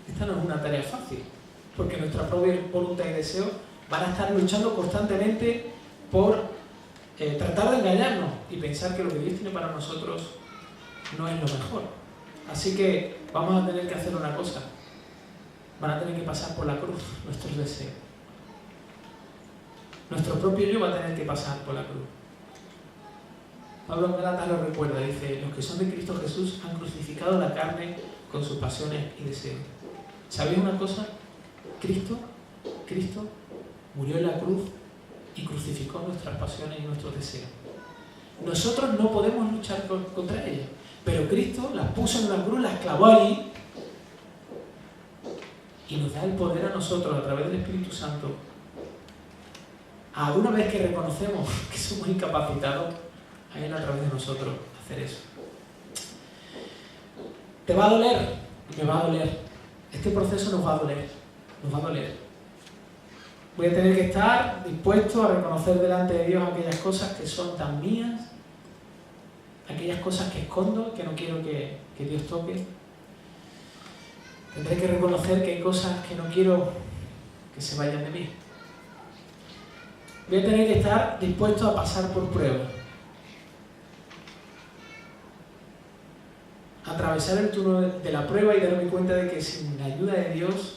Esta no es una tarea fácil, porque nuestra propia voluntad y deseo van a estar luchando constantemente por tratar de engañarnos y pensar que lo que Dios tiene para nosotros no es lo mejor. Así que vamos a tener que hacer una cosa. Van a tener que pasar por la cruz nuestros deseos. Nuestro propio yo va a tener que pasar por la cruz. Pablo en Gálatas lo recuerda, dice: los que son de Cristo Jesús han crucificado la carne con sus pasiones y deseos. ¿Sabéis una cosa? Cristo murió en la cruz y crucificó nuestras pasiones y nuestros deseos. Nosotros no podemos luchar contra ellas, pero Cristo las puso en una cruz, las clavó allí y nos da el poder a nosotros, a través del Espíritu Santo, a una vez que reconocemos que somos incapacitados, a Él a través de nosotros hacer eso. ¿Te va a doler? Me va a doler. Este proceso nos va a doler. Nos va a doler. Voy a tener que estar dispuesto a reconocer delante de Dios aquellas cosas que son tan mías, aquellas cosas que escondo, que no quiero que Dios toque. Tendré que reconocer que hay cosas que no quiero que se vayan de mí. Voy a tener que estar dispuesto a pasar por pruebas. atravesar el túnel de la prueba y darme cuenta de que sin la ayuda de Dios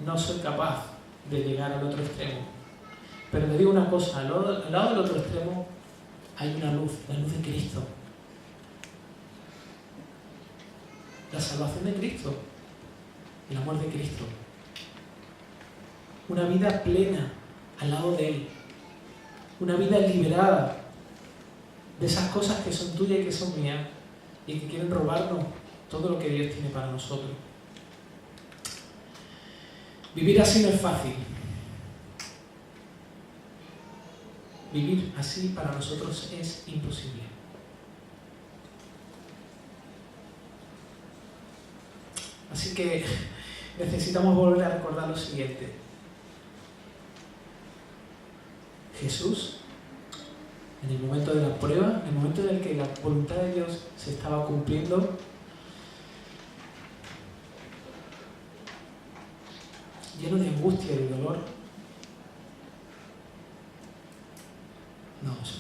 no soy capaz de llegar al otro extremo. Pero te digo una cosa, al lado del otro extremo hay una luz, la luz de Cristo. La salvación de Cristo, el amor de Cristo. Una vida plena al lado de Él. Una vida liberada de esas cosas que son tuyas y que son mías y que quieren robarnos todo lo que Dios tiene para nosotros. Vivir así no es fácil. Vivir así para nosotros es imposible. Así que necesitamos volver a recordar lo siguiente. Jesús, en el momento de la prueba, en el momento en el que la voluntad de Dios se estaba cumpliendo, lleno de angustia y dolor,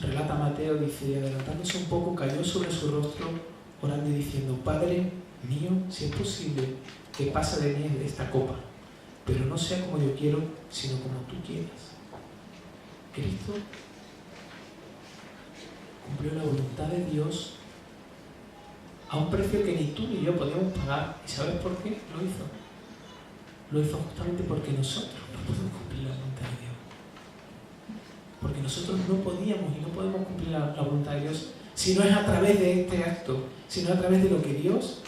relata Mateo, dice, y adelantándose un poco, cayó sobre su rostro, orando y diciendo, Padre mío, si es posible, que pase de mí esta copa, pero no sea como yo quiero, sino como tú quieras. Cristo cumplió la voluntad de Dios a un precio que ni tú ni yo podíamos pagar. ¿Y sabes por qué lo hizo? Lo hizo justamente porque nosotros no podemos cumplir la voluntad de Dios. Porque nosotros no podíamos y no podemos cumplir la voluntad de Dios si no es a través de este acto, si no es a través de lo que Dios,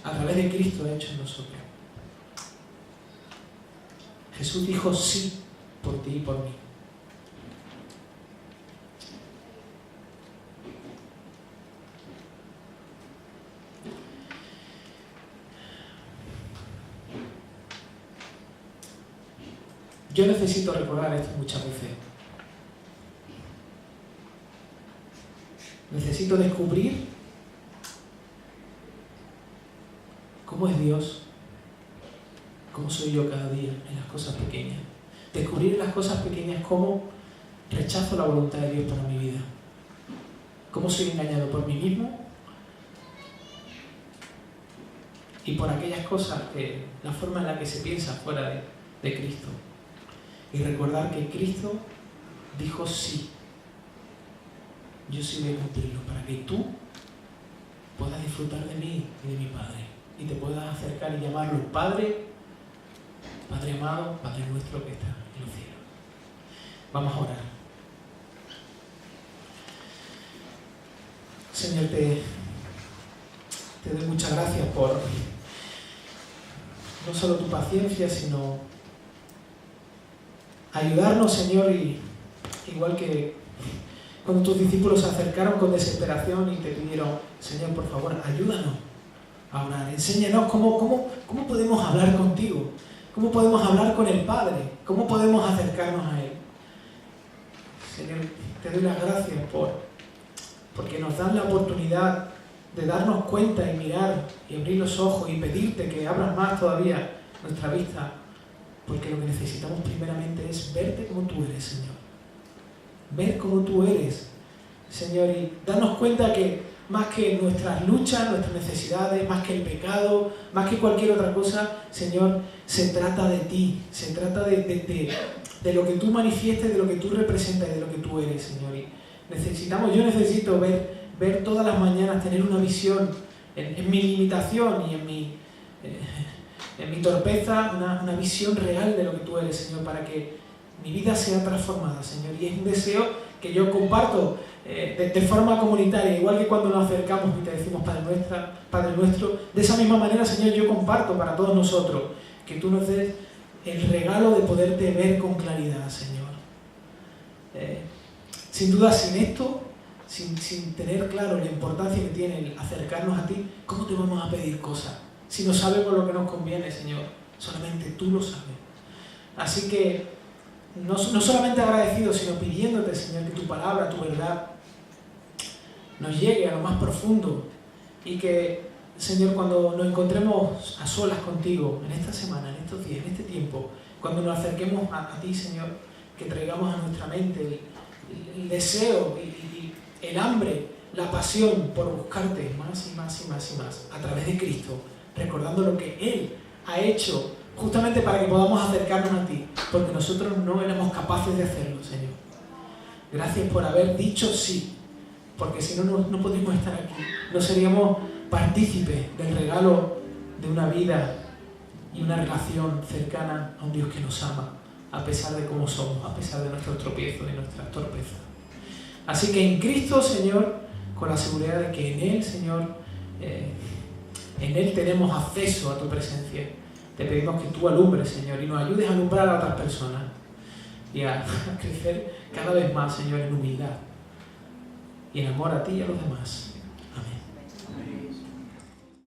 a través de Cristo, ha hecho en nosotros. Jesús dijo sí por ti y por mí. Yo necesito recordar esto muchas veces. Necesito descubrir cómo es Dios, cómo soy yo cada día en las cosas pequeñas. Descubrir en las cosas pequeñas cómo rechazo la voluntad de Dios para mi vida. Cómo soy engañado por mí mismo y por aquellas cosas, la forma en la que se piensa fuera de Cristo. Y recordar que Cristo dijo sí. Yo sí voy a cumplirlo para que tú puedas disfrutar de mí y de mi Padre. Y te puedas acercar y llamarlo Padre, Padre amado, Padre nuestro que está en los cielos. Vamos a orar. Señor, te doy muchas gracias por no solo tu paciencia, sino ayudarnos, Señor, y igual que cuando tus discípulos se acercaron con desesperación y te pidieron, Señor, por favor, ayúdanos a orar, enséñanos cómo podemos hablar contigo, cómo podemos hablar con el Padre, cómo podemos acercarnos a Él. Señor, te doy las gracias porque nos dan la oportunidad de darnos cuenta y mirar y abrir los ojos y pedirte que abras más todavía nuestra vista, porque lo que necesitamos primeramente es verte como tú eres, Señor. Ver como tú eres, Señor, y darnos cuenta que más que nuestras luchas, nuestras necesidades, más que el pecado, más que cualquier otra cosa, Señor, se trata de ti, se trata de lo que tú manifiestas, de lo que tú representas y de lo que tú eres, Señor. Y yo necesito ver todas las mañanas, tener una visión en mi limitación y en mi torpeza, una visión real de lo que tú eres, Señor, para que mi vida sea transformada, Señor. Y es un deseo que yo comparto de forma comunitaria, igual que cuando nos acercamos y te decimos Padre nuestro, de esa misma manera, Señor, yo comparto para todos nosotros que tú nos des el regalo de poderte ver con claridad, Señor. Sin duda, sin esto, sin tener claro la importancia que tiene el acercarnos a ti, ¿cómo te vamos a pedir cosas? Si no sabemos lo que nos conviene, Señor, solamente tú lo sabes. Así que, no solamente agradecidos, sino pidiéndote, Señor, que tu palabra, tu verdad, nos llegue a lo más profundo y que, Señor, cuando nos encontremos a solas contigo, en esta semana, en estos días, en este tiempo, cuando nos acerquemos a ti, Señor, que traigamos a nuestra mente el deseo y el hambre la pasión por buscarte más y más y más y más a través de Cristo, recordando lo que Él ha hecho justamente para que podamos acercarnos a ti, porque nosotros no éramos capaces de hacerlo, Señor. Gracias por haber dicho sí, porque si no, no podríamos estar aquí, no seríamos partícipes del regalo de una vida y una relación cercana a un Dios que nos ama, a pesar de cómo somos, a pesar de nuestros tropiezos y nuestras torpezas. Así que en Cristo, Señor, con la seguridad de que en Él, Señor, en Él tenemos acceso a tu presencia. Te pedimos que tú alumbres, Señor, y nos ayudes a alumbrar a otras personas y a crecer cada vez más, Señor, en humildad y en amor a ti y a los demás.